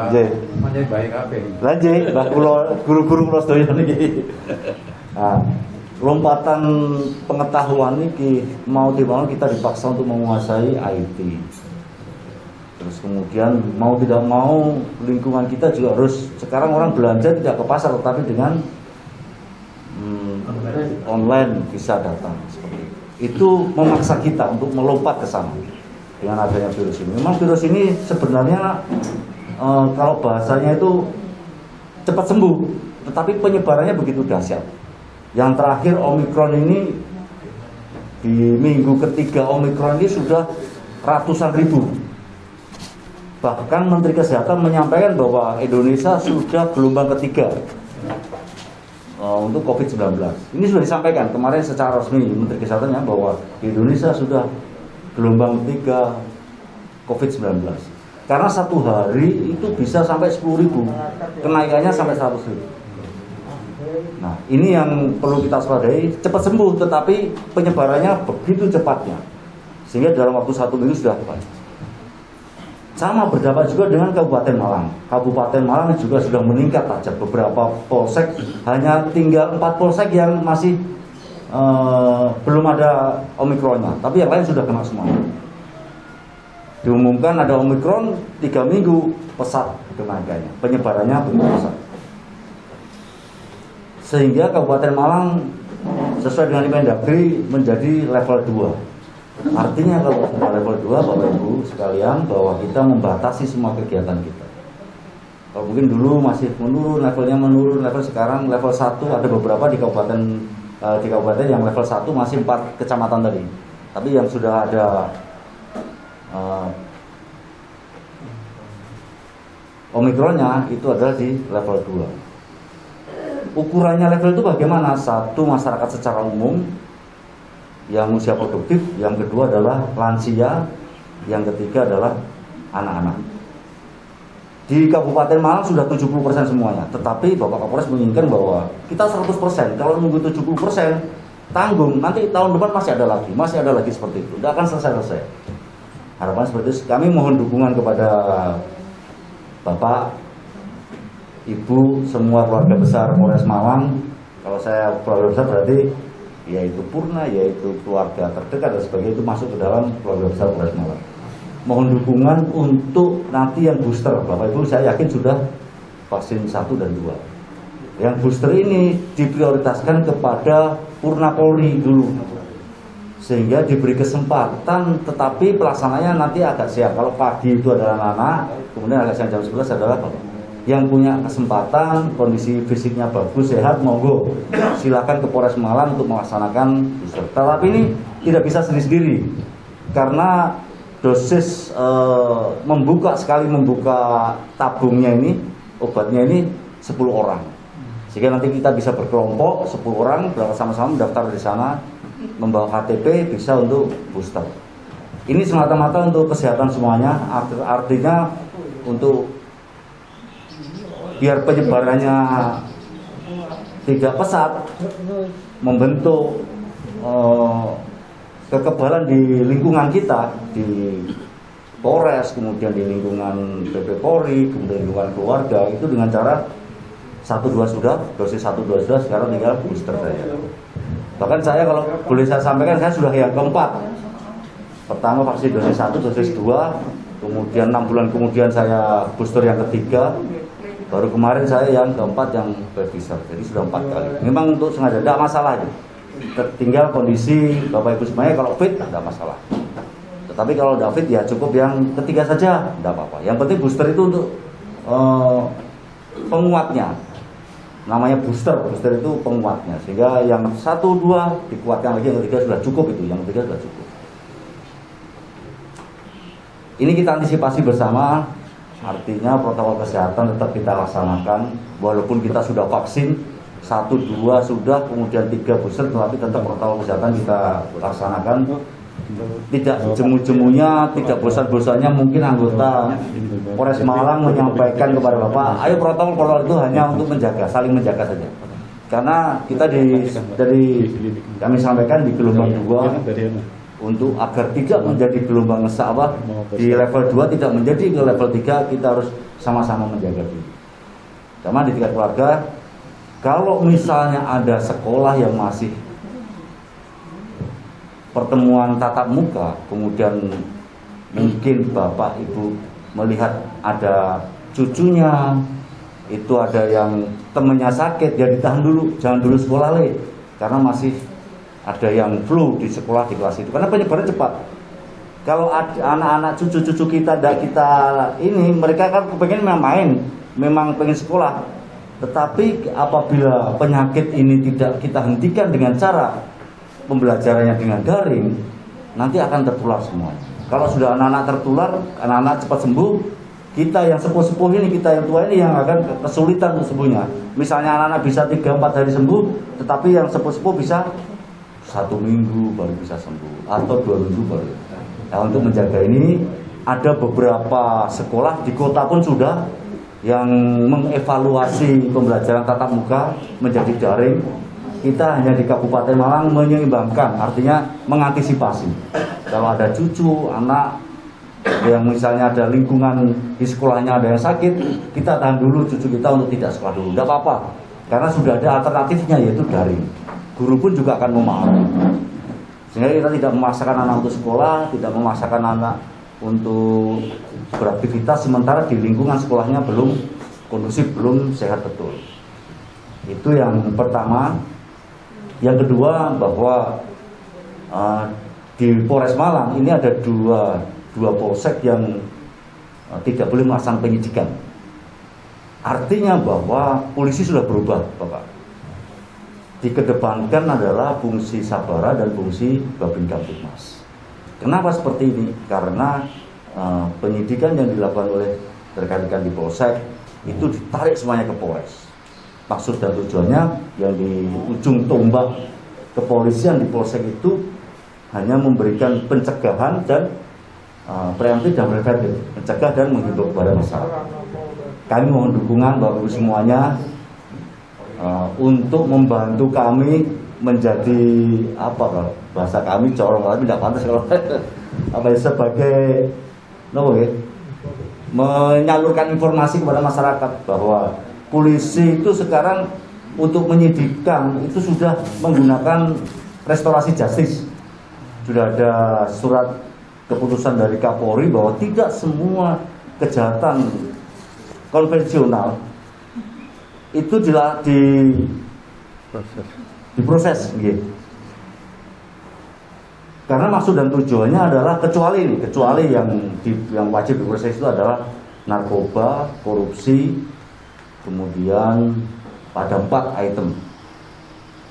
Nggih. Menyang baik kabeh. Lah nggih, Mbah kula guru-guru kula sedaya niki. Nah, lompatan pengetahuan ini mau dimau kita dipaksa untuk menguasai IT. Terus kemudian mau tidak mau lingkungan kita juga harus, sekarang orang belanja tidak ke pasar tetapi dengan online bisa datang seperti itu. Itu memaksa kita untuk melompat ke sana dengan adanya virus ini. Memang virus ini sebenarnya kalau bahasanya itu cepat sembuh, tetapi penyebarannya begitu dahsyat. Yang terakhir Omikron ini, di minggu ketiga Omikron ini sudah ratusan ribu. Bahkan Menteri Kesehatan menyampaikan bahwa Indonesia sudah gelombang ketiga untuk COVID-19. Ini sudah disampaikan kemarin secara resmi Menteri Kesehatan ya, bahwa di Indonesia sudah gelombang ketiga COVID-19. Karena satu hari itu bisa sampai 10.000, kenaikannya sampai 100.000. Nah, ini yang perlu kita waspadai. Cepat sembuh, tetapi penyebarannya begitu cepatnya, sehingga dalam waktu 1 minggu sudah banyak. Sama berdampak juga dengan Kabupaten Malang. Kabupaten Malang juga sudah meningkat tajam. Beberapa polsek, hanya tinggal 4 polsek yang masih belum ada Omikronnya, tapi yang lain sudah kena semua. Diumumkan ada Omikron 3 minggu pesat kenaikannya, penyebarannya begitu pesat. Sehingga Kabupaten Malang sesuai dengan Mendagri menjadi level 2. Artinya kalau sudah level 2, Bapak Ibu sekalian, bahwa kita membatasi semua kegiatan kita. Kalau mungkin dulu masih menurun, levelnya menurun, level sekarang level 1 ada beberapa di kabupaten yang level 1 masih 4 kecamatan tadi. Tapi yang sudah ada Omikronnya itu adalah di level 2. Ukurannya level itu bagaimana? Satu, masyarakat secara umum yang usia produktif, yang kedua adalah lansia, yang ketiga adalah anak-anak. Di Kabupaten Malang sudah 70% semuanya, tetapi Bapak Kapolres menginginkan bahwa kita 100%. Kalau nunggu 70% tanggung, nanti tahun depan masih ada lagi seperti itu, tidak akan selesai. Harapan seperti itu. Kami mohon dukungan kepada Bapak, Ibu, semua keluarga besar Polres Malang. Kalau saya keluarga besar berarti yaitu Purna, yaitu keluarga terdekat dan sebagainya, itu masuk ke dalam keluarga besar Polres Malang. Mohon dukungan untuk nanti yang booster. Bapak Ibu, saya yakin sudah vaksin 1 dan 2. Yang booster ini diprioritaskan kepada Purna Polri dulu, sehingga diberi kesempatan, tetapi pelaksananya nanti agak siang. Kalau pagi itu adalah anak-anak, kemudian agak siang jam 11 adalah Bapak. Yang punya kesempatan, kondisi fisiknya bagus, sehat, monggo silakan ke Polres Malang untuk melaksanakan booster. Tetapi ini tidak bisa sendiri-sendiri, karena dosis membuka tabungnya ini, obatnya ini 10 orang. Sehingga nanti kita bisa berkelompok 10 orang bersama-sama mendaftar di sana, membawa KTP, bisa untuk booster. Ini semata-mata untuk kesehatan semuanya, artinya untuk biar penyebarannya tidak pesat, membentuk kekebalan di lingkungan kita, di Polres, kemudian di lingkungan PP Polri, kemudian lingkungan keluarga, itu dengan cara 1-2 sudah, dosis 1-2 sudah, sekarang tinggal booster saja. Bahkan saya kalau boleh saya sampaikan, saya sudah yang keempat. Pertama vaksin dosis 1, dosis 2, kemudian 6 bulan kemudian saya booster yang ketiga. Baru kemarin saya yang keempat yang Pfizer, jadi sudah 4 kali. Memang untuk sengaja, tidak masalah aja. Tinggal kondisi Bapak Ibu semuanya, kalau fit tidak masalah. Tetapi kalau tidak fit ya cukup yang ketiga saja, tidak apa-apa. Yang penting booster itu untuk penguatnya. Namanya booster itu penguatnya. Sehingga yang 1-2 dikuatkan lagi, yang ketiga sudah cukup itu, yang ketiga sudah cukup. Ini kita antisipasi bersama. Artinya protokol kesehatan tetap kita laksanakan, walaupun kita sudah vaksin, 1-2 sudah, kemudian 3 booster, tapi tetap protokol kesehatan kita laksanakan. Tidak jemu-jemunya, tidak bosan-bosannya mungkin anggota Polres Malang menyampaikan kepada Bapak, ayo protokol itu hanya untuk menjaga, saling menjaga saja. Karena kita dari kami sampaikan di gelombang 2 untuk agar tidak menjadi gelombang di level 2 tidak menjadi ke level 3, kita harus sama-sama menjaga diri. Sama di tingkat keluarga, kalau misalnya ada sekolah yang masih pertemuan tatap muka, kemudian mungkin Bapak Ibu melihat ada cucunya, itu ada yang temennya sakit, ya ditahan dulu, jangan dulu sekolah karena masih ada yang flu di sekolah di kelas itu, karena penyebaran cepat. Kalau anak-anak cucu-cucu kita ini, mereka kan pengen main, memang pengen sekolah, tetapi apabila penyakit ini tidak kita hentikan dengan cara pembelajarannya dengan daring, nanti akan tertular semua. Kalau sudah anak-anak tertular, anak-anak cepat sembuh, kita yang sepuh-sepuh ini, kita yang tua ini yang akan kesulitan untuk sembuhnya. Misalnya anak-anak bisa 3-4 hari sembuh, tetapi yang sepuh-sepuh bisa 1 minggu baru bisa sembuh, atau 2 minggu baru. Nah, untuk menjaga ini, ada beberapa sekolah di kota pun sudah yang mengevaluasi pembelajaran tatap muka menjadi daring. Kita hanya di Kabupaten Malang menyeimbangkan, artinya mengantisipasi. Kalau ada cucu, anak yang misalnya ada lingkungan di sekolahnya ada yang sakit, kita tahan dulu cucu kita untuk tidak sekolah dulu, tidak apa-apa, karena sudah ada alternatifnya yaitu daring. Guru pun juga akan memahami, sehingga kita tidak memaksakan anak untuk sekolah, tidak memaksakan anak untuk beraktivitas sementara di lingkungan sekolahnya belum kondusif, belum sehat betul. Itu yang pertama. Yang kedua, bahwa di Polres Malang ini ada dua polsek yang tidak boleh melaksanakan penyidikan. Artinya bahwa polisi sudah berubah, Bapak. Dikedepankan adalah fungsi sabara dan fungsi Babin Kamtibmas. Kenapa seperti ini? Karena penyidikan yang dilakukan oleh rekan-rekan di polsek itu ditarik semuanya ke Polres. Maksud dan tujuannya yang di ujung tombak kepolisian di polsek itu hanya memberikan pencegahan dan preemptif dan preventif, mencegah dan menghimbau kepada masyarakat. Kami mohon dukungan Bapak Ibu semuanya untuk membantu kami menjadi apa, bahasa kami corong, tapi tidak pantas kalau sebagai menyalurkan informasi kepada masyarakat bahwa polisi itu sekarang untuk menyidikkan itu sudah menggunakan restorasi justice. Sudah ada surat keputusan dari Kapolri bahwa tidak semua kejahatan konvensional itu diproses gitu. Karena maksud dan tujuannya adalah kecuali yang wajib diproses itu adalah narkoba, korupsi, kemudian pada 4 item,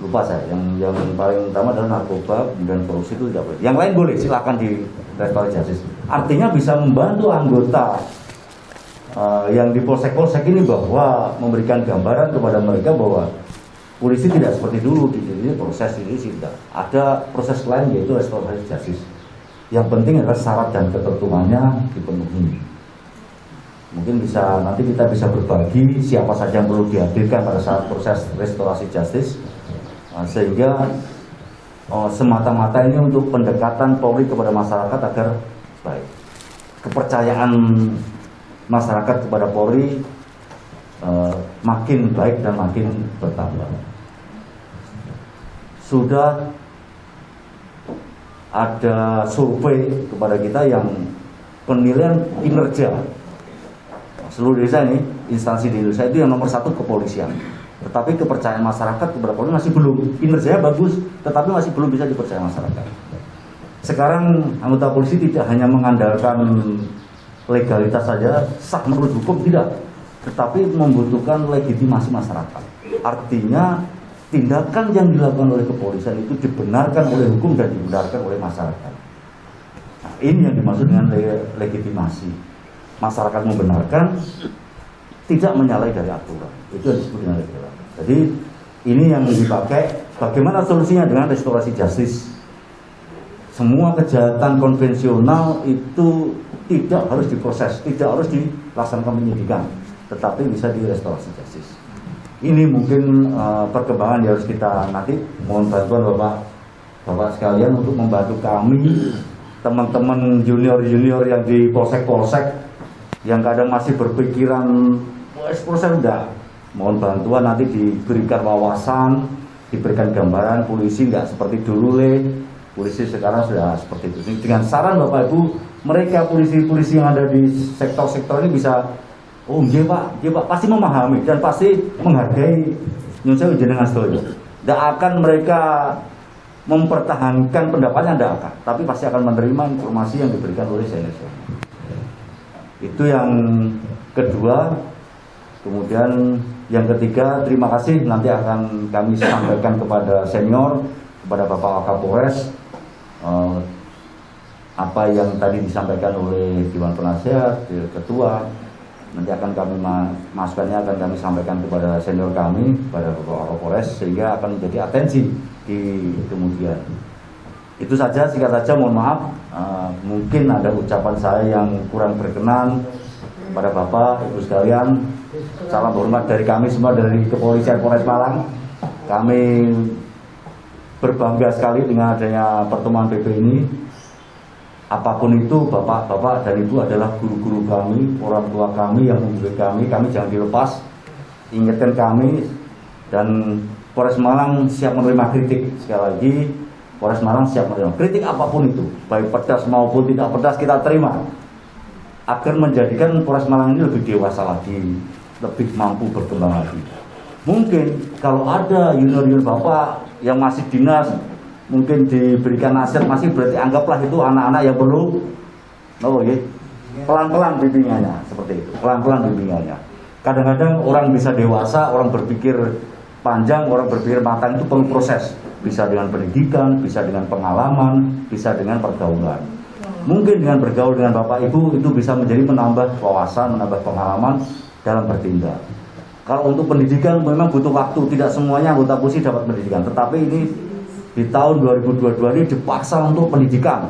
lupa saya, yang paling utama adalah narkoba, kemudian korupsi itu tidak boleh. Yang lain boleh, silakan di restoran justice. Artinya bisa membantu anggota yang di polsek-polsek ini bahwa memberikan gambaran kepada mereka bahwa polisi tidak seperti dulu, di proses ini tidak. Ada proses lain yaitu restoran justice. Yang penting adalah syarat dan ketentuannya dipenuhi. Mungkin nanti kita bisa berbagi siapa saja yang perlu dihadirkan pada saat proses restorasi justice, sehingga semata-mata ini untuk pendekatan Polri kepada masyarakat agar baik. Kepercayaan masyarakat kepada Polri makin baik dan makin bertambah. Sudah ada survei kepada kita yang penilaian kinerja seluruh desa ini, instansi di Indonesia itu yang nomor 1 kepolisian. Tetapi kepercayaan masyarakat kepada Polri masih belum. Kinerjanya bagus, tetapi masih belum bisa dipercaya masyarakat. Sekarang anggota polisi tidak hanya mengandalkan legalitas saja, sah menurut hukum, tidak. Tetapi membutuhkan legitimasi masyarakat. Artinya tindakan yang dilakukan oleh kepolisian itu dibenarkan oleh hukum dan dibenarkan oleh masyarakat. Nah, ini yang dimaksud dengan legitimasi. Masyarakat membenarkan, tidak menyalahi dari aturan. Itu yang disebut dengan legitimasi. Jadi Ini yang dipakai. Bagaimana solusinya? Dengan restorasi justice. Semua kejahatan konvensional itu tidak harus diproses, tidak harus dilaksanakan penyidikan, tetapi bisa direstorasi justice. Ini mungkin perkembangan yang harus kita nanti mohon bantuan Bapak sekalian untuk membantu kami, teman-teman junior yang di polsek-polsek yang kadang masih berpikiran proses udah, mohon bantuan nanti diberikan wawasan, diberikan gambaran polisi nggak seperti dulu polisi sekarang sudah seperti itu. Dengan saran Bapak Ibu, mereka polisi-polisi yang ada di sektor-sektor ini bisa, oh iya Pak, pasti memahami dan pasti menghargai nyuwun sewu jenengan sedaya. Tidak akan mereka mempertahankan pendapatnya, tidak akan, tapi pasti akan menerima informasi yang diberikan oleh senior. Itu yang kedua. Kemudian yang ketiga, terima kasih nanti akan kami sampaikan kepada senior, kepada Bapak Kapolres, apa yang tadi disampaikan oleh Dewan Penasehat, Ketua, nanti akan kami masukannya akan kami sampaikan kepada senior kami, kepada Bapak Kapolres, sehingga akan menjadi atensi di kemudian. Itu saja, singkat saja, mohon maaf mungkin ada ucapan saya yang kurang berkenan kepada Bapak Ibu sekalian. Salam hormat dari kami semua dari Kepolisian Polres Malang. Kami berbangga sekali dengan adanya pertemuan PP ini. Apapun itu, bapak-bapak dan ibu adalah guru-guru kami, orang tua kami yang mendidik kami jangan dilepas. Ingatkan kami, dan Polres Malang siap menerima kritik. Sekali lagi, Polres Malang siap menerima kritik apapun itu, baik pedas maupun tidak pedas, kita terima, agar menjadikan Polres Malang ini lebih dewasa lagi, lebih mampu berkembang lagi. Mungkin kalau ada junior bapak yang masih dinas, mungkin diberikan nasihat masih, berarti anggaplah itu anak-anak yang perlu pelan-pelan bimbingannya, seperti itu, pelan-pelan bimbingannya. Kadang-kadang orang bisa dewasa, orang berpikir panjang, orang berpikir matang itu perlu proses, bisa dengan pendidikan, bisa dengan pengalaman, bisa dengan pergaulan. Mungkin dengan bergaul dengan Bapak Ibu itu bisa menjadi menambah wawasan, menambah pengalaman dalam bertindak. Kalau untuk pendidikan memang butuh waktu, tidak semuanya anggota polisi dapat pendidikan, tetapi ini di tahun 2022 ini dipaksa untuk pendidikan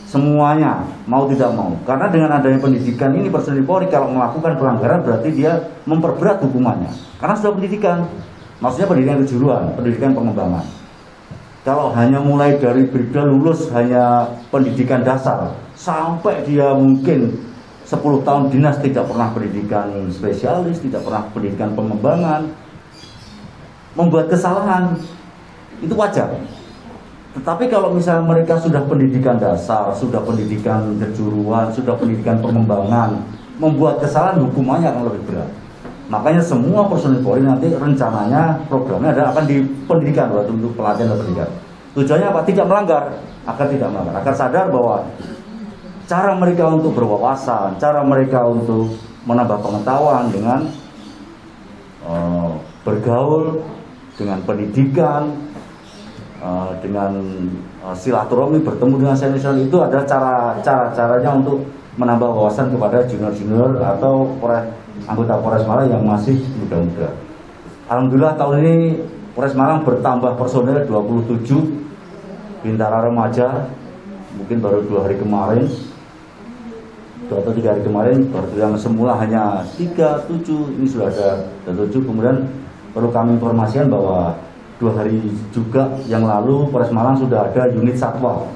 semuanya, mau tidak mau. Karena dengan adanya pendidikan ini, personil Polri kalau melakukan pelanggaran berarti dia memperberat hukumannya, karena sudah pendidikan. Maksudnya pendidikan kejuruan, pendidikan pengembangan. Kalau hanya mulai dari Bribda lulus hanya pendidikan dasar, sampai dia mungkin 10 tahun dinas tidak pernah pendidikan spesialis, tidak pernah pendidikan pengembangan, membuat kesalahan, itu wajar. Tetapi kalau misalnya mereka sudah pendidikan dasar, sudah pendidikan kejuruan, sudah pendidikan pengembangan, membuat kesalahan, hukumannya akan lebih berat. Makanya semua personil Polri nanti rencananya programnya adalah akan di pendidikan, untuk pelatihan dan pendidikan. Tujuannya apa? Tidak melanggar, agar sadar bahwa cara mereka untuk berwawasan, cara mereka untuk menambah pengetahuan dengan bergaul, dengan pendidikan, dengan silaturahmi, bertemu dengan senior, itu adalah cara-caranya untuk menambah wawasan kepada junior-junior atau anggota Polres Malang yang masih muda-muda. Alhamdulillah tahun ini Polres Malang bertambah personel 27, Bintara remaja mungkin baru 2 hari kemarin, 2 atau 3 hari kemarin, baru yang semula hanya 3, 7, ini sudah ada 7. Kemudian perlu kami informasikan bahwa 2 hari juga yang lalu Polres Malang sudah ada unit satwa.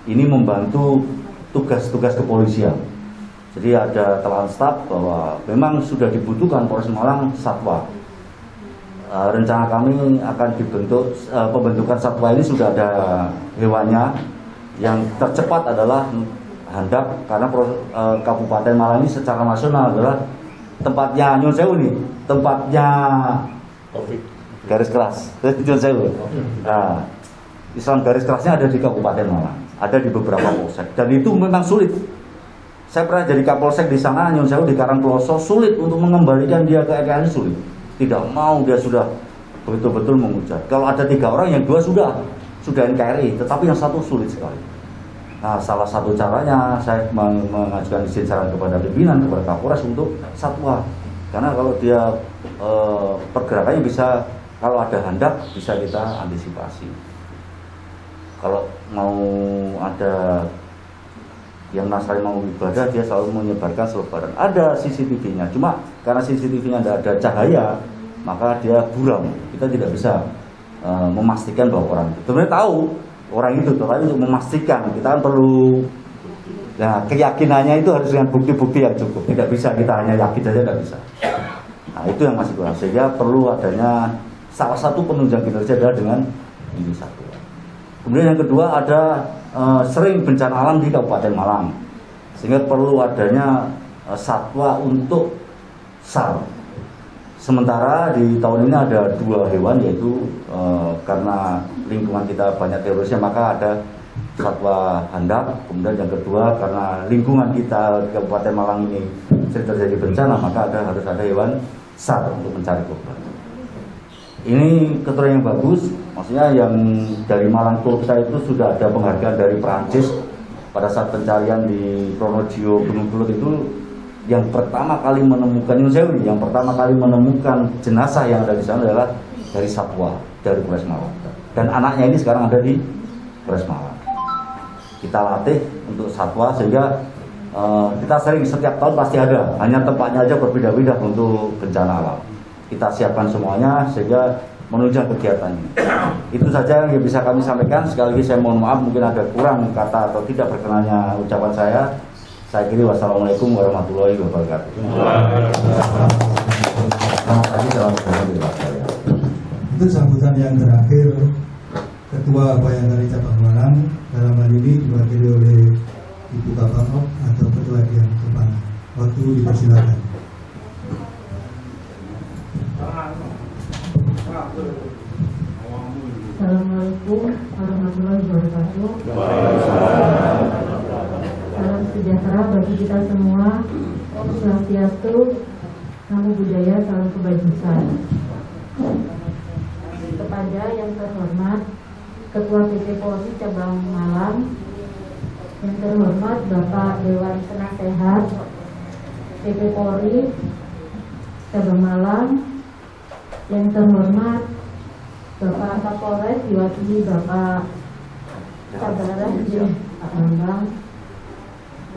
Ini membantu tugas-tugas kepolisian. Jadi ada telan staf bahwa memang sudah dibutuhkan Polres Malang satwa. Rencana kami akan dibentuk, pembentukan satwa ini sudah ada hewannya. Yang tercepat adalah Handap, karena Kabupaten Malang ini secara nasional adalah tempatnya nyuwun sewu nih, tempatnya garis keras. Nyuwun sewu. Nah, Islam garis kerasnya ada di Kabupaten Malang, ada di beberapa polsek, dan itu memang sulit. Saya pernah jadi Kapolsek di sana, nyuwun sewu, di Karangploso, sulit untuk mengembalikan dia ke RKN, sulit. Tidak mau, dia sudah betul-betul mengujar. Kalau ada 3 orang, yang 2 sudah NKRI, tetapi yang 1 sulit sekali. Nah, salah satu caranya saya mengajukan izin saran kepada pimpinan, kepada Kapolres untuk satwa. Karena kalau dia pergerakannya bisa kalau ada hendak bisa kita antisipasi. Kalau mau ada yang Nasrani mau ibadah, dia selalu menyebarkan selebaran. Ada CCTV-nya, cuma karena CCTV-nya tidak ada cahaya, maka dia buram. Kita tidak bisa memastikan bahwa orang itu. Sebenarnya tahu orang itu, tapi untuk memastikan kita kan perlu. Nah, keyakinannya itu harus dengan bukti-bukti yang cukup. Tidak bisa kita hanya yakin saja, tidak bisa. Nah, itu yang masih kurang. Sehingga perlu adanya salah satu penunjang kinerja adalah dengan ini satu. Kemudian yang kedua ada sering bencana alam di Kabupaten Malang, sehingga perlu adanya satwa untuk SAR. Sementara di tahun ini ada 2 hewan, yaitu karena lingkungan kita banyak terorisnya, maka ada satwa handak. Kemudian yang kedua, karena lingkungan kita di Kabupaten Malang ini sering terjadi bencana, maka harus ada hewan SAR untuk mencari korban. Ini keterangan yang bagus, maksudnya yang dari Malang Kota itu sudah ada penghargaan dari Perancis pada saat pencarian di Pronojiwo Gunung Kelut itu yang pertama kali menemukan yang pertama kali menemukan jenazah yang ada di sana adalah dari satwa dari Polres Malang, dan anaknya ini sekarang ada di Polres Malang. Kita latih untuk satwa sehingga kita sering setiap tahun pasti ada, hanya tempatnya aja berbeda-beda untuk bencana alam. Kita siapkan semuanya sehingga menunjang kegiatannya. Itu saja yang bisa kami sampaikan. Sekali lagi saya mohon maaf mungkin ada kurang kata atau tidak berkenannya ucapan saya. Saya kira wassalamualaikum warahmatullahi wabarakatuh. Selamat pagi, salam sejahtera saya. Untuk sambutan yang terakhir, Ketua Bayangkari Cabang Malang dalam hal ini diwakili oleh Ibu Kapangok atau Ketua Dian Depan. Waktu dipersilakan. Assalamualaikum warahmatullahi wabarakatuh. Salam sejahtera bagi kita semua. Om Swastiastu, Namo Buddhaya, salam kebajikan. Kepada yang terhormat Ketua PP Polri Cabang Malang, yang terhormat Bapak Dewan Penasehat PP Polri Cabang Malang, yang terhormat Bapak Kapolres diwakili Bapak Sabara Pak Bambang,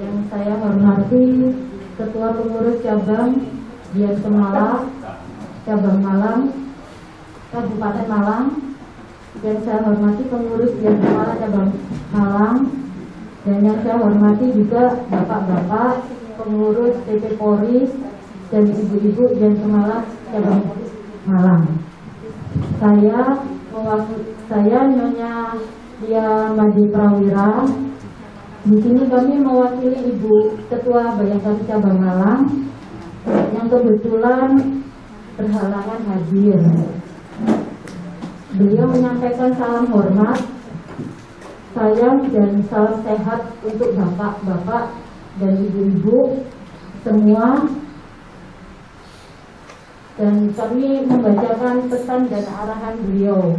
yang saya hormati Ketua Pengurus Cabang Dian Kemala Cabang Malang Kabupaten Malang, yang saya hormati pengurus Dian Kemala Cabang Malang, dan yang saya hormati juga bapak-bapak pengurus PP Polri dan ibu-ibu Dian Kemala Cabang Malang. Saya Nyonya Dia Madi Prawira. Di sini kami mewakili Ibu Ketua Bayangkari Cabang Malang yang kebetulan berhalangan hadir. Beliau menyampaikan salam hormat, sayang dan salam sehat untuk bapak-bapak dan ibu-ibu semua. Dan kami membacakan pesan dan arahan beliau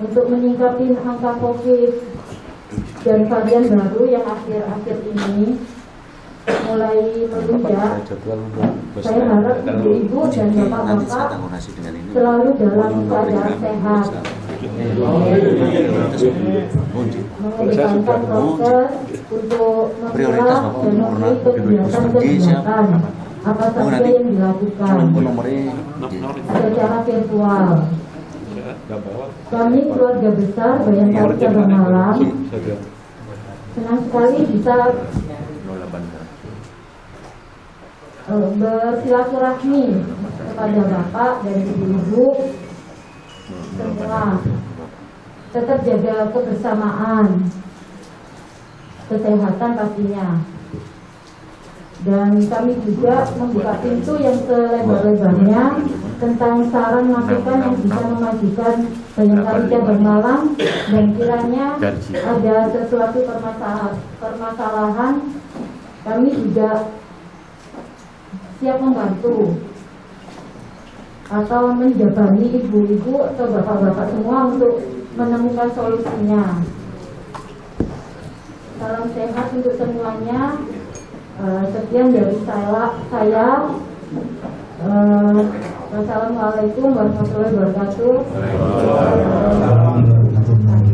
untuk menyingkapi angka COVID dan varian baru yang akhir-akhir ini mulai melunjak. Saya harap ibu-ibu dan bapak-bapak selalu dalam keadaan sehat, mengedepankan proses untuk memilah dan memenuhi kegiatan-kegiatan apa saja yang dilakukan secara virtual. Kami keluarga besar Bayangkari Cabang Malang senang sekali bisa bersilaturahmi kepada bapak dan ibu-ibu semua. Tetap jaga kebersamaan, kesehatan pastinya. Dan kami juga membuka pintu yang selebar-lebarnya tentang saran masukan yang bisa memajukan Bayangkari Cabang Malang, dan kiranya ada sesuatu permasalahan, kami juga siap membantu atau menjabani ibu-ibu atau bapak-bapak semua untuk menemukan solusinya. Salam sehat untuk semuanya. Sekian dari saya. Wassalamualaikum warahmatullahi wabarakatuh. Assalamualaikum warahmatullahi wabarakatuh.